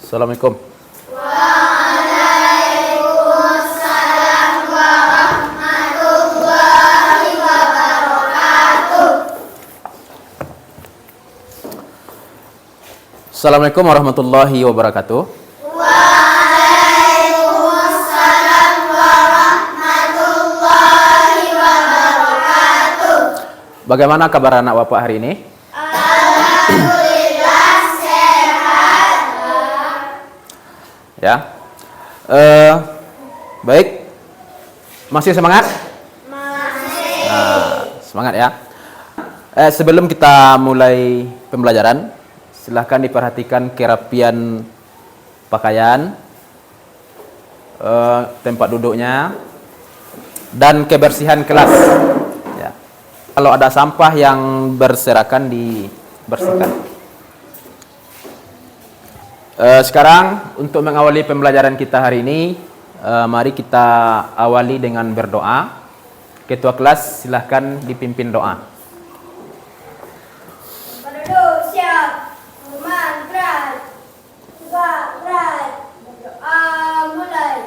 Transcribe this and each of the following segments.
Assalamualaikum. Assalamualaikum warahmatullahi wabarakatuh. Waalaikumsalam warahmatullahi wabarakatuh. Bagaimana kabar anak bapak hari ini? Alhamdulillah sehat. Ya. Baik. Masih semangat? Masih. Semangat ya. Sebelum kita mulai pembelajaran, silahkan diperhatikan kerapian pakaian, tempat duduknya, dan kebersihan kelas. Ya. Kalau ada sampah yang berserakan dibersihkan. Sekarang untuk mengawali pembelajaran kita hari ini, mari kita awali dengan berdoa. Ketua kelas silahkan dipimpin doa. Penduduk siap. Mantra. Berat. Berdoa mulai.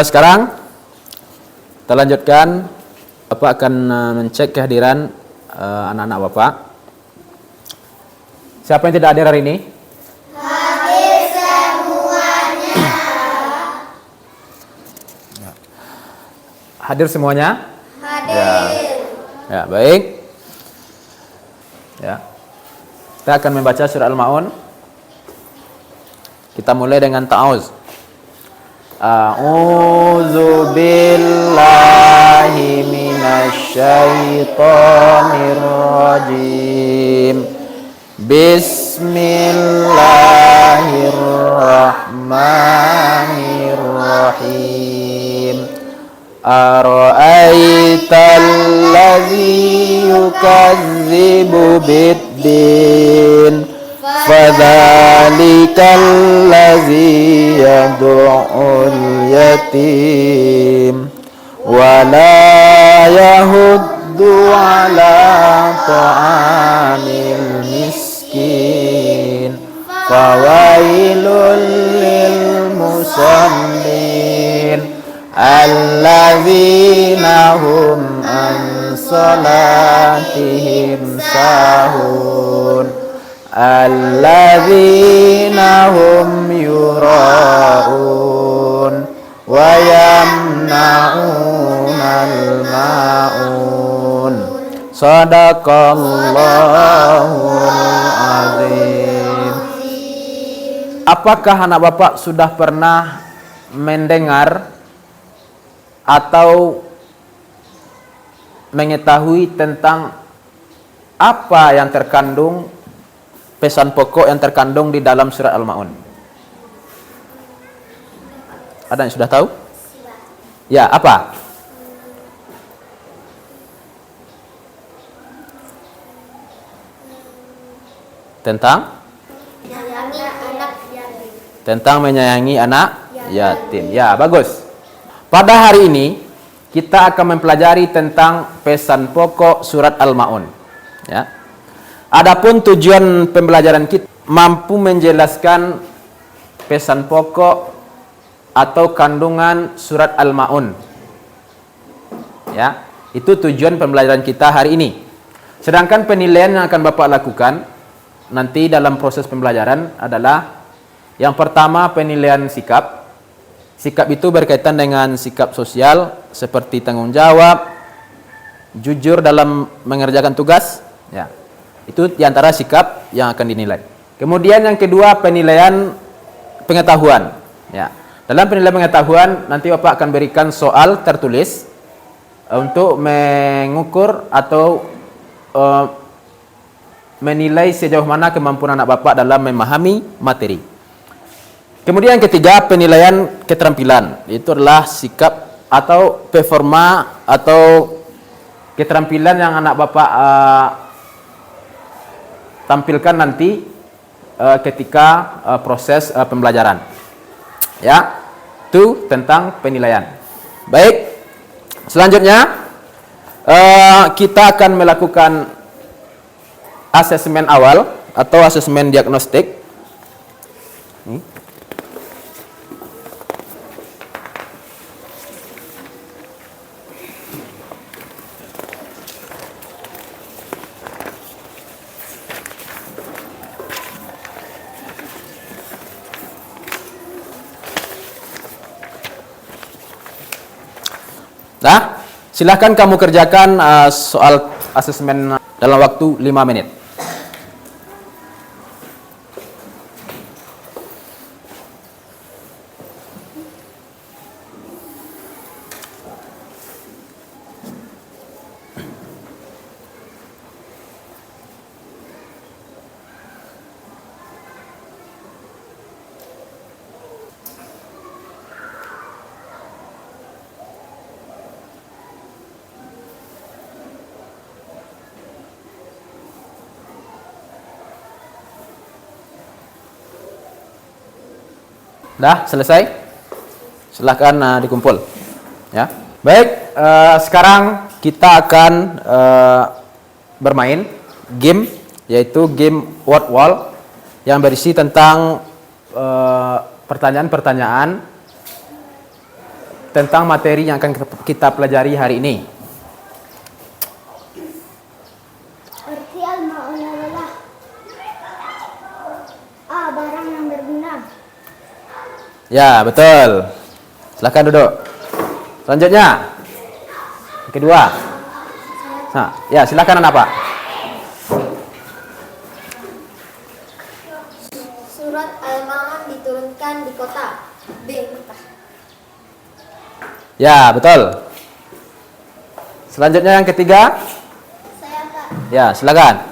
Sekarang kita lanjutkan. Bapak akan mencek kehadiran anak-anak Bapak. Siapa yang tidak hadir hari ini? Hadir semuanya. Hadir semuanya? Hadir. Ya, baik. Ya. Kita akan membaca surah Al-Maun. Kita mulai dengan ta'awuz. A'udzu billahi minasyaitonir rajim. Bismillahirrahmanirrahim. Ara'aital ladzi yukadzibu bid-din fadzalikal ladzi yad'ul yatim wa la yahuddu ala ta'amil miskin fawailul lil musallin alladzina hum an salatihim sahun alladzina hum yura'un wa yamna'unal ma'un. Sadaqallahul azim. Apakah anak bapak sudah pernah mendengar atau mengetahui tentang apa yang terkandung, pesan pokok yang terkandung di dalam surat Al-Maun? Ada yang sudah tahu? Ya, apa? Tentang menyayangi anak yatim. Ya, bagus. Pada hari ini kita akan mempelajari tentang pesan pokok surat Al-Maun. Ya. Adapun tujuan pembelajaran kita mampu menjelaskan pesan pokok atau kandungan surat Al-Maun. Ya, itu tujuan pembelajaran kita hari ini. Sedangkan penilaian yang akan Bapak lakukan nanti dalam proses pembelajaran adalah yang pertama penilaian sikap. Sikap itu berkaitan dengan sikap sosial seperti tanggung jawab, jujur dalam mengerjakan tugas. Ya. Itu diantara sikap yang akan dinilai. Kemudian yang kedua penilaian pengetahuan. Ya. Dalam penilaian pengetahuan nanti Bapak akan berikan soal tertulis untuk mengukur atau menilai sejauh mana kemampuan anak Bapak dalam memahami materi. Kemudian yang ketiga, penilaian keterampilan. Itu adalah sikap atau performa atau keterampilan yang anak Bapak tampilkan nanti ketika proses pembelajaran. Ya, itu tentang penilaian. Baik, selanjutnya kita akan melakukan asesmen awal atau asesmen diagnostik. Nah, silahkan kamu kerjakan soal asesmen dalam waktu 5 menit. Dah selesai? Silahkan dikumpul. Ya. Baik, sekarang kita akan bermain game, yaitu game word wall yang berisi tentang pertanyaan-pertanyaan tentang materi yang akan kita pelajari hari ini. Arti al-ma'un adalah A. Barang yang berguna. Ya, betul. Silahkan duduk. Selanjutnya, yang kedua. Nah, ya silakan anak Pak. Surat Al-Ma'un diturunkan di kota B. Ya, betul. Selanjutnya yang ketiga. Saya Kak. Ya, silakan.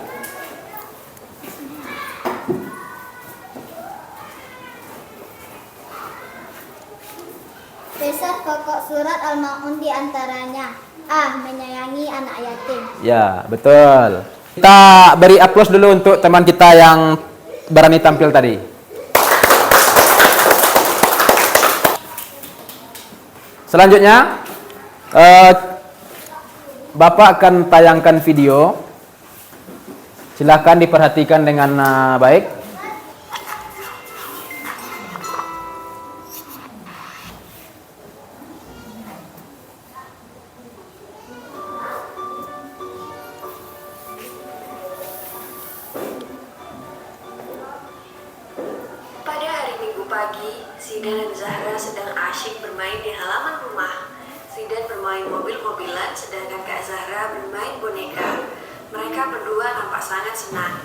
Pesan pokok surat Al-Ma'un diantaranya A. Menyayangi anak yatim. Ya, betul. Kita beri aplaus dulu untuk teman kita yang berani tampil tadi. Selanjutnya, Bapak akan tayangkan video. Silakan diperhatikan dengan baik. Pada hari Minggu pagi, Zidan dan Zahra sedang asyik bermain di halaman rumah. Zidan bermain mobil-mobilan, sedangkan Kak Zahra bermain boneka. Mereka berdua nampak sangat senang.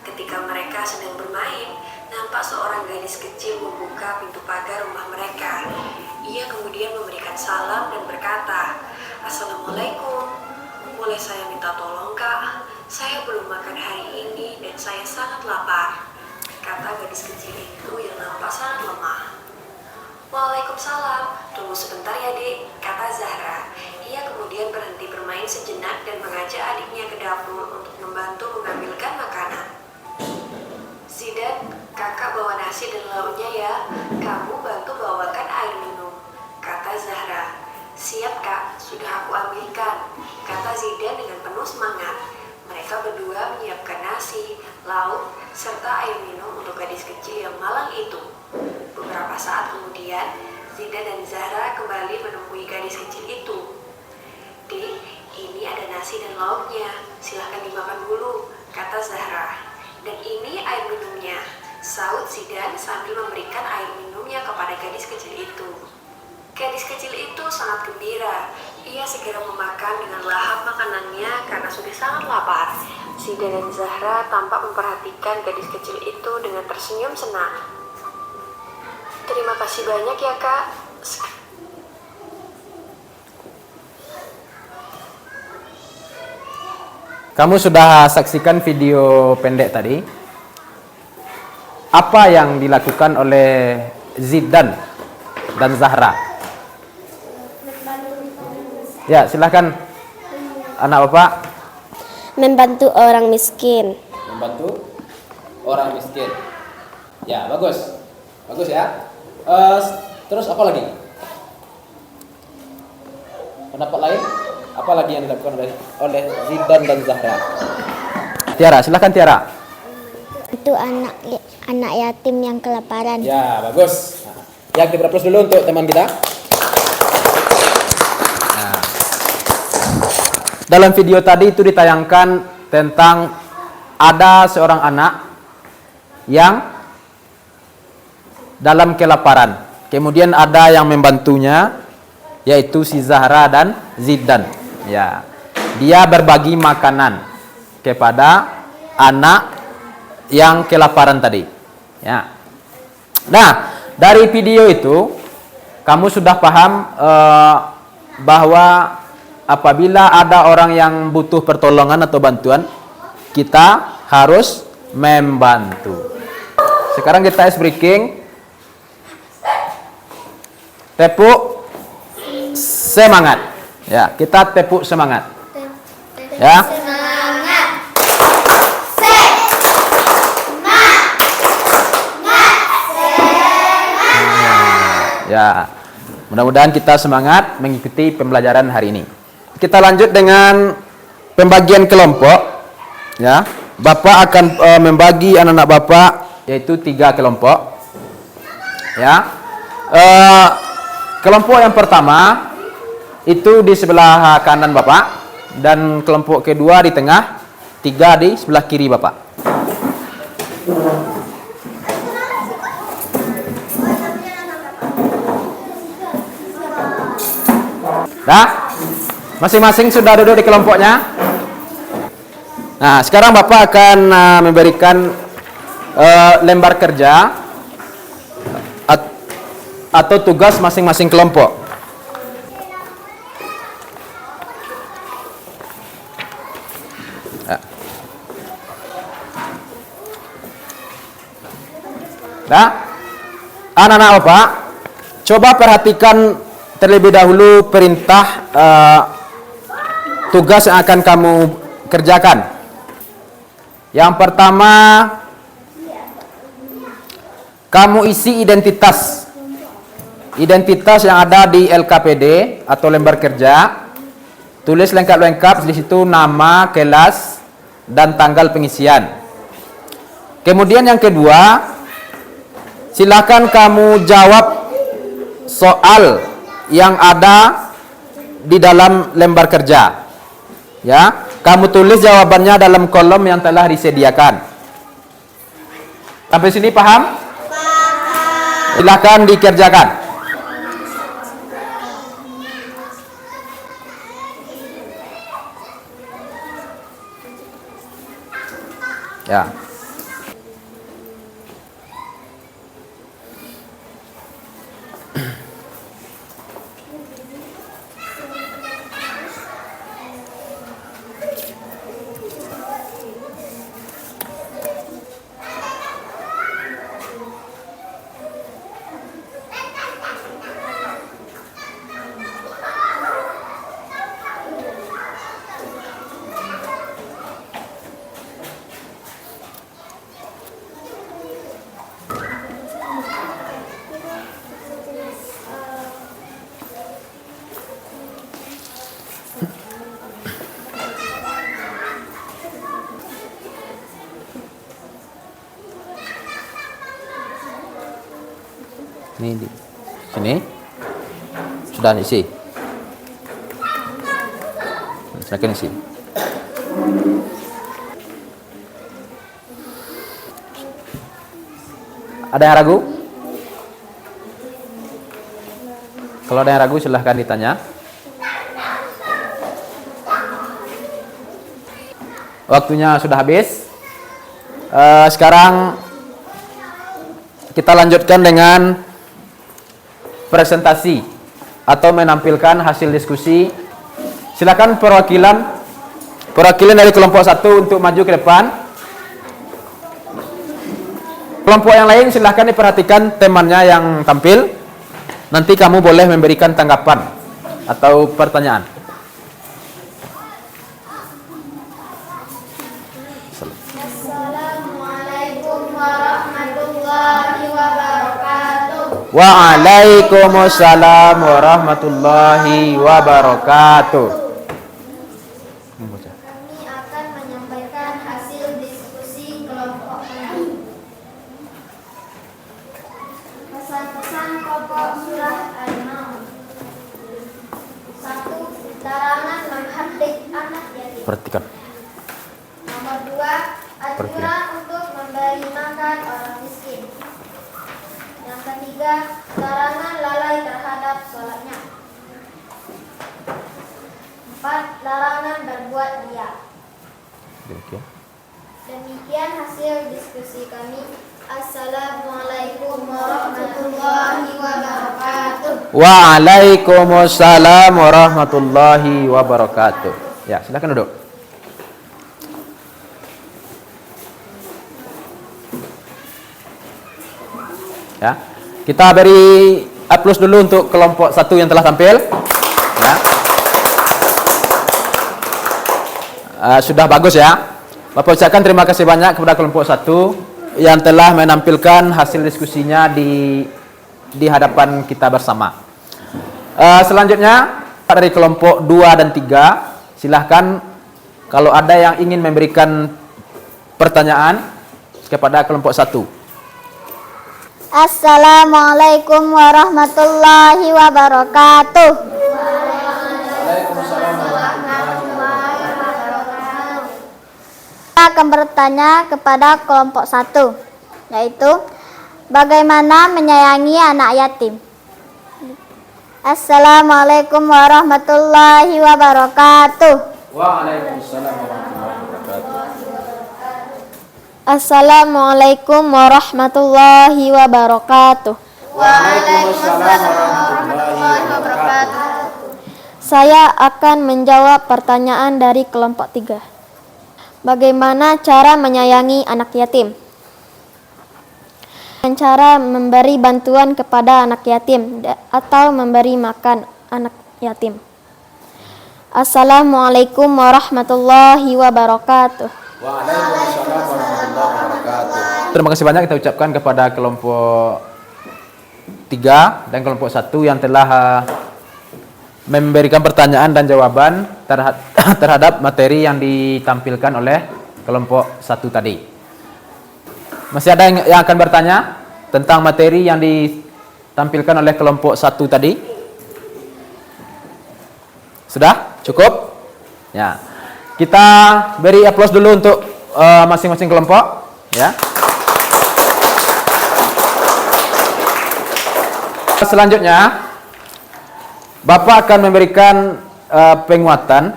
Ketika mereka sedang bermain, nampak seorang gadis kecil membuka pintu pagar rumah mereka. Ia kemudian memberikan salam dan berkata, "Assalamualaikum, boleh saya minta tolong Kak? Saya belum makan hari ini dan saya sangat lapar," kata gadis kecil itu yang nampak sangat lemah. "Waalaikumsalam, tunggu sebentar ya Dek," kata Zahra. Ia kemudian berhenti bermain sejenak dan mengajak adiknya ke dapur untuk membantu mengambilkan makanan. "Zidan, kakak bawa nasi dan lauknya ya, kamu bantu bawakan air minum," kata Zahra. "Siap Kak, sudah aku ambilkan," kata Zidan dengan penuh semangat. Mereka berdua menyiapkan nasi, lauk, serta air minum untuk gadis kecil yang malang itu. Beberapa saat kemudian, Zidan dan Zahra kembali menemui gadis kecil itu. "Dek, ini ada nasi dan lauknya, silahkan dimakan dulu," kata Zahra. "Dan ini air minumnya," saut Zidan sambil memberikan air minumnya kepada gadis kecil itu. Gadis kecil itu sangat gembira. Ia segera memakan dengan lahap makanannya karena sudah sangat lapar. Zidan dan Zahra tampak memperhatikan gadis kecil itu dengan tersenyum senang. "Terima kasih banyak ya Kak." Kamu sudah saksikan video pendek tadi. Apa yang dilakukan oleh Zidan dan Zahra. Ya, silakan anak Bapak. Membantu orang miskin. Membantu orang miskin. Ya, bagus. Bagus ya. Terus apa lagi? Pendapat lain? Apa lagi yang dilakukan oleh Zidan dan Zahra? Tiara, silakan Tiara. Itu anak yatim yang kelaparan. Ya, bagus. Nah, ya, kita beri aplaus dulu untuk teman kita. Nah, dalam video tadi itu ditayangkan tentang ada seorang anak yang dalam kelaparan. Kemudian ada yang membantunya, yaitu si Zahra dan Zidan. Ya, dia berbagi makanan kepada anak yang kelaparan tadi. Ya. Nah, dari video itu kamu sudah paham bahwa apabila ada orang yang butuh pertolongan atau bantuan, kita harus membantu. Sekarang kita ice breaking. Tepuk semangat. Ya, kita tepuk semangat. Ya. Ya, mudah-mudahan kita semangat mengikuti pembelajaran hari ini. Kita lanjut dengan pembagian kelompok. Ya, Bapak akan membagi anak-anak Bapak yaitu 3 kelompok. Ya, kelompok yang pertama itu di sebelah kanan Bapak dan kelompok kedua di tengah, 3 di sebelah kiri Bapak. Nah, masing-masing sudah duduk di kelompoknya. Nah, sekarang Bapak akan memberikan lembar kerja atau tugas masing-masing kelompok. Nah, anak-anak Bapak, coba perhatikan terlebih dahulu perintah tugas yang akan kamu kerjakan. Yang pertama, kamu isi identitas yang ada di LKPD atau lembar kerja. Tulis lengkap-lengkap di situ nama, kelas, dan tanggal pengisian. Kemudian yang kedua, silakan kamu jawab soal yang ada di dalam lembar kerja. Ya, kamu tulis jawabannya dalam kolom yang telah disediakan. Sampai sini paham? Paham. Silakan dikerjakan. Ya. Ini di sini sudah isi. Silakan isi. Ada yang ragu? Kalau ada yang ragu silahkan ditanya. Waktunya sudah habis. Sekarang kita lanjutkan dengan presentasi atau menampilkan hasil diskusi. Silakan perwakilan dari kelompok 1 untuk maju ke depan. Kelompok yang lain silahkan diperhatikan temannya yang tampil. Nanti kamu boleh memberikan tanggapan atau pertanyaan. Assalamualaikum warahmatullahi wabarakatuh. Waalaikumsalam warahmatullahi wabarakatuh. Kami akan menyampaikan hasil diskusi kelompok kami. Pesan-pesan pokok surah Al-Maun. 1. Larangan menghardik anak yatim. Perhatikan. Nomor 2. Anjuran untuk memberi makan orang miskin. Yang ketiga, larangan lalai terhadap sholatnya. 4. Larangan berbuat riya. Demikian hasil diskusi kami. Assalamualaikum warahmatullahi wabarakatuh. Waalaikumsalam warahmatullahi wabarakatuh. Ya, silakan duduk. Ya, kita beri aplaus dulu untuk kelompok 1 yang telah tampil. Ya. Sudah bagus ya. Bapak ucapkan terima kasih banyak kepada kelompok 1 yang telah menampilkan hasil diskusinya di hadapan kita bersama. Selanjutnya dari kelompok 2 dan 3, silahkan kalau ada yang ingin memberikan pertanyaan kepada kelompok 1. Assalamualaikum warahmatullahi wabarakatuh. Saya akan bertanya kepada kelompok 1, yaitu bagaimana menyayangi anak yatim. Assalamualaikum warahmatullahi wabarakatuh. Waalaikumsalam warahmatullahi wabarakatuh. Assalamualaikum warahmatullahi wabarakatuh. Waalaikumsalam warahmatullahi wabarakatuh. Saya akan menjawab pertanyaan dari kelompok 3. Bagaimana cara menyayangi anak yatim? Dengan cara memberi bantuan kepada anak yatim atau memberi makan anak yatim. Assalamualaikum warahmatullahi wabarakatuh. Waalaikumsalam warahmatullahi wabarakatuh. Terima kasih banyak kita ucapkan kepada kelompok 3 dan kelompok 1 yang telah memberikan pertanyaan dan jawaban terhadap materi yang ditampilkan oleh kelompok 1 tadi. Masih ada yang akan bertanya tentang materi yang ditampilkan oleh kelompok 1 tadi? Sudah? Cukup? Ya. Kita beri aplaus dulu untuk masing-masing kelompok, ya. Selanjutnya, Bapak akan memberikan penguatan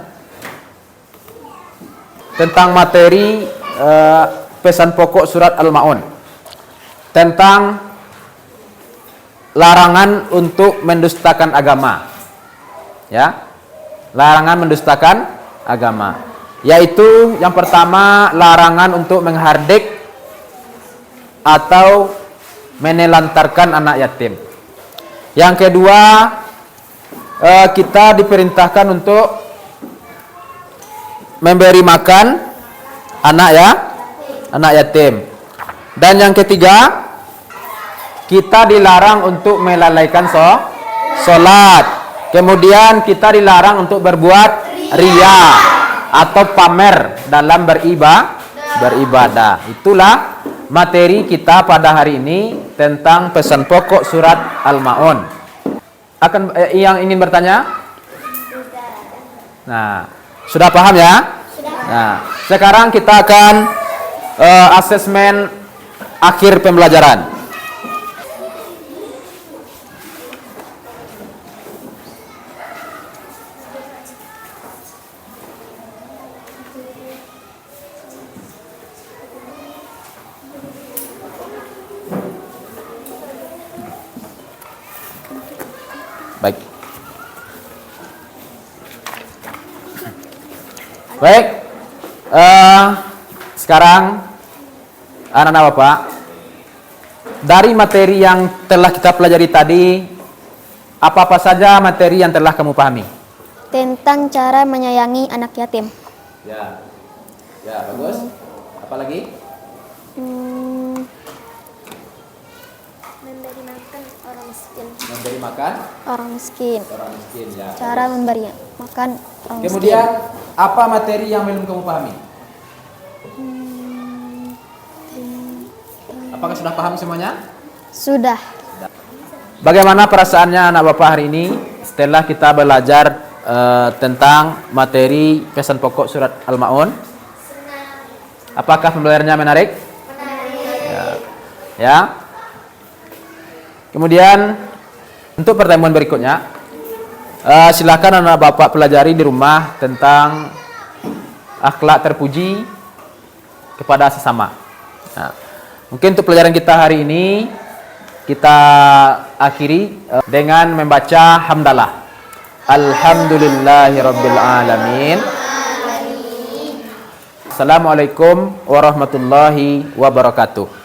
tentang materi pesan pokok surat Al-Maun tentang larangan untuk mendustakan agama, ya. Larangan mendustakan agama. Yaitu yang pertama, larangan untuk menghardik atau menelantarkan anak yatim. Yang kedua, kita diperintahkan untuk memberi makan anak yatim. Dan yang ketiga, kita dilarang untuk melalaikan sholat. Kemudian kita dilarang untuk berbuat riya atau pamer dalam beribadah. Itulah materi kita pada hari ini tentang pesan pokok surat Al-Maun. Yang ingin bertanya? Nah, sudah paham ya? Nah, sekarang kita akan asesmen akhir pembelajaran. Baik. Baik. Sekarang anak-anak Bapak, dari materi yang telah kita pelajari tadi, apa-apa saja materi yang telah kamu pahami? Tentang cara menyayangi anak yatim. Ya, ya bagus. Apa lagi? Memberi makan orang miskin. Memberi makan Orang miskin. orang miskin. Ya. Cara memberi makan orang miskin. Kemudian apa materi yang belum kamu pahami? Apakah sudah paham semuanya? Sudah. Bagaimana perasaannya anak bapak hari ini setelah kita belajar tentang materi pesan pokok surat Al-Ma'un? Apakah pembelajarannya menarik? Menarik. Ya. Kemudian untuk pertemuan berikutnya, silakan anak bapak pelajari di rumah tentang akhlak terpuji kepada sesama. Nah, mungkin untuk pelajaran kita hari ini kita akhiri dengan membaca hamdalah. Alhamdulillahirabbil alamin. Assalamualaikum warahmatullahi wabarakatuh.